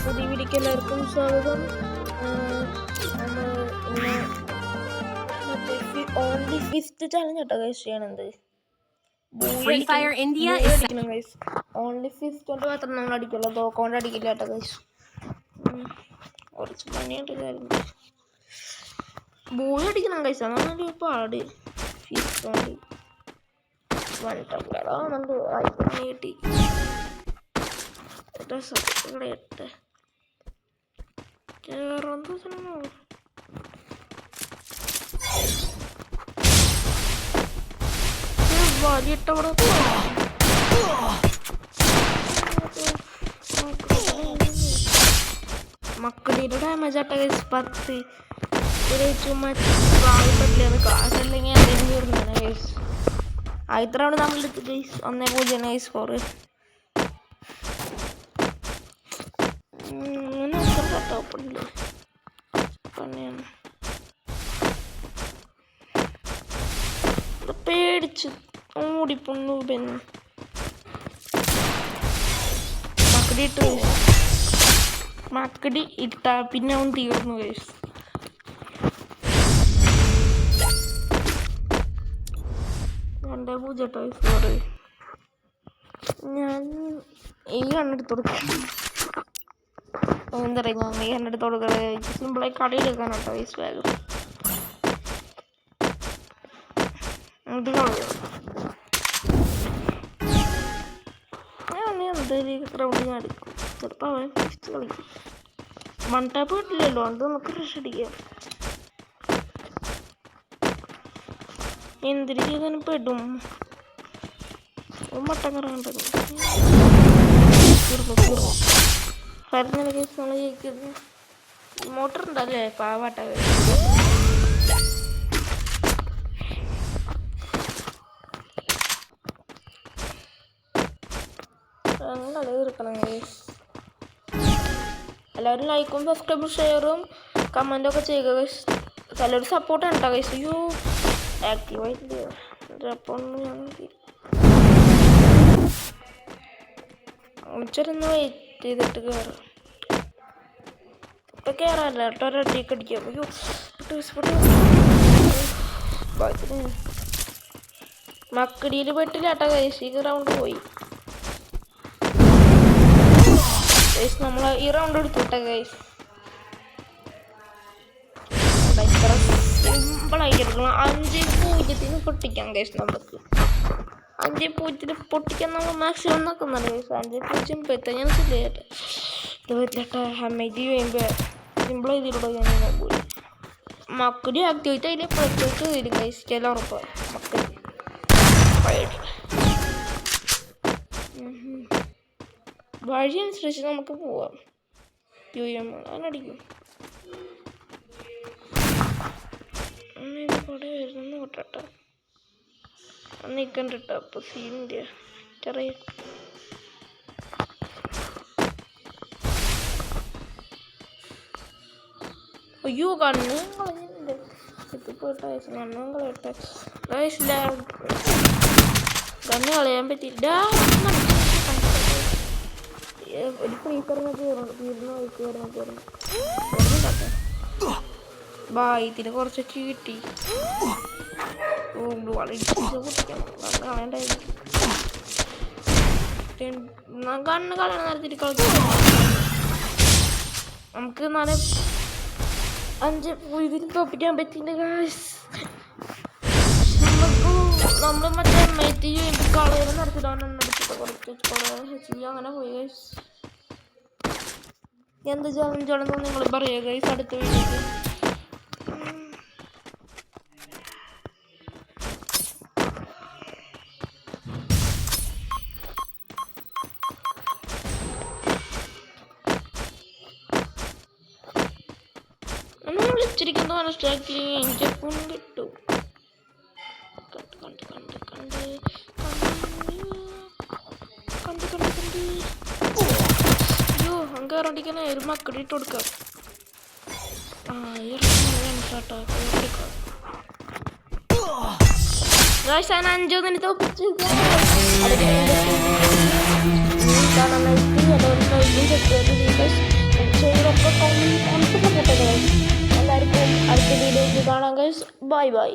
പുതിയ വീഡിയോക്ക് എല്ലാവർക്കും സ്വാഗതം. നമ്മൾ ഇന്ന് ഓൺലി ഫിഫ്ത്ത് ചാലഞ്ച് കേട്ടോ ഗൈസ് ചെയ്യണത്. അടിക്കണം ഗൈസ്. ഓൺലി ഫിഫ്ത്ത് കൊണ്ട് മാത്രം നമ്മൾ അടിക്കുള്ളൂ, തോക്കൊണ്ട് അടിക്കില്ല കേട്ടോ ഗൈസ്. കുറച്ച് പണിയായിട്ട് കാര്യം ബോൾ അടിക്കണം ഗൈസ്, അതാണ് പാട്. ഫിഫ്ത്ത് കൊണ്ട് വന്നിട്ടുണ്ട് കിട്ടി. ഇട്ട് കേറന്ത വലിയിട്ടവിടെ മക്കളുടെ ഡാമേജ് ആട്ട 10 ചുമ്മാ പറ്റില്ല. കാശല്ലെങ്കിൽ എന്തെങ്കിലും വരുന്നതാണ് ഗൈസ്. ആദ്യത്തെ റൗണ്ട് നമ്മളെടുത്ത് ഗൈസ് 1-0 ഗൈസ് സ്കോർ. പേടിച്ച് ഓടിപ്പൊണ്ണു പെണ്ണ് മക്കടി ഇട്ട പിന്നെ അവൻ തീർന്നു ഗൈസ്. എൻ്റെ പൂജട്ടോ സ്കോർ. ഞാൻ ഈ കണ്ണെടുത്ത് കൊടുക്കാം. എന്താ പറയുക, ഞാൻ ഈ കണ്ണെടുത്ത് കൊടുക്കുന്നത് സിമ്പിളായി കടയെടുക്കാനാട്ടോ ഗൈസ്. വേഗം റൗണ്ട് ഞാൻ എടുക്കും. ചിലപ്പോൾ അവൻ ഫിഫ്ത്ത് കളിക്കും. 1 ടാപ്പ് കിട്ടില്ലല്ലോ, അത് നമുക്ക് ഫ്രഷ് അടിക്കാം. എന്തിനു ചെയ്താലും പെടും. മട്ടം കറങ്ങേണ്ടത് പറഞ്ഞ കേസ് നമ്മൾ ജയിക്കുന്നത്. മോട്ടർ ഉണ്ടല്ലേ പാവാട്ട. കളി തീർക്കണം ഗൈസ്. എല്ലാവരും ലൈക്കും സബ്സ്ക്രൈബും ഷെയറും കമൻറ്റും ഒക്കെ ചെയ്യുക ഗൈസ്. ചിലർ സപ്പോർട്ട് ഉണ്ടോ ഗൈസ്. അയ്യോ ആക്റ്റീവായിട്ടില്ല. ചെറുന്ന് വെയിറ്റ് ചെയ്തിട്ട് കയറാം. ഇപ്പം കയറാമല്ല കേട്ടോ, ഒരടിയൊക്കെ അടിക്കാം. അയ്യോ മക്കടിയിൽ പെട്ടില്ല കേട്ടോ ഗൈസ്. ഈ റൗണ്ട് പോയി ഗൈസ്. നമ്മൾ ഈ റൗണ്ട് എടുത്തുട്ടെ ഗൈസ്. ഇത്ര സിമ്പിളായിരിക്കണം. 5-0 പൊട്ടിക്കാം ഗൈസ്. നമുക്ക് 5-0 പൊട്ടിക്കാൻ നമ്മൾ മാക്സിമം നോക്കുന്നുണ്ട് ഗൈസ്. 5-0 പെട്ടെന്ന് ഞാൻ ശരിയായിട്ട് ഇത് പറ്റില്ല. ഹമ്മേജ് ചെയ്യുമ്പോൾ സിമ്പിൾ ചെയ്തിലൂടെ ഞാൻ പോയി. മക്കടി ആക്ടിവിറ്റി അതിൽ പ്രത്യേകിച്ച് വരും ഗൈസ്. ചില ഉറപ്പ് മക്കടി വഴി അനുസരിച്ച് നമുക്ക് പോവാം. അതിനടിക്കും കൂടെ വരുന്നു കേട്ടോ. നിൽക്കണ്ട കേട്ടോ. അപ്പോൾ സീനിൻ്റെ ചെറിയ അയ്യോ കണ്ണ് കളഞ്ഞിട്ടുണ്ട്. എത്തിപ്പോട്ടെ കണ്ണും കളയട്ടെ. കണ്ണ് കളയാൻ പറ്റില്ല. ഒരു ഫ്രീക്കറിന് തീർന്നു. ഇതിന് കുറച്ചൊക്കെ കിട്ടി. കണ്ണ് കളയണ നേരത്തിൽ കളിക്കും. നമുക്ക് 5 തോപ്പിക്കാൻ പറ്റില്ല ഗൈസ്. നമ്മൾ മറ്റേ മെത്തി കളയുന്ന നടത്തിലാണ് കുറച്ച് അങ്ങനെ പോയി ഗൈസ്. എന്ത് ചാലഞ്ചാണെന്ന് നിങ്ങൾ പറയുക ഗൈസ് അടുത്ത വീഡിയോക്ക്. നമ്മൾ വിളിച്ചിരിക്കുന്നത് മനസ്സിലാക്കി എനിക്ക് ഫോൺ കിട്ടും. അയ്യോ അങ്കറണ്ടിക്കണേ ഒരു മക്കടിയിട്ട് കൊടുക്കാം. ഗൈസ് ഞാൻ 5 തോപ്പിച്ചു. ചെയ്തൊക്കെ കൗൺസിലൊക്കെ പൊട്ടുന്നത്. എല്ലാവർക്കും അടുത്ത വീഡിയോയ്ക്ക് കാണാം ഗൈസ്. Bye bye.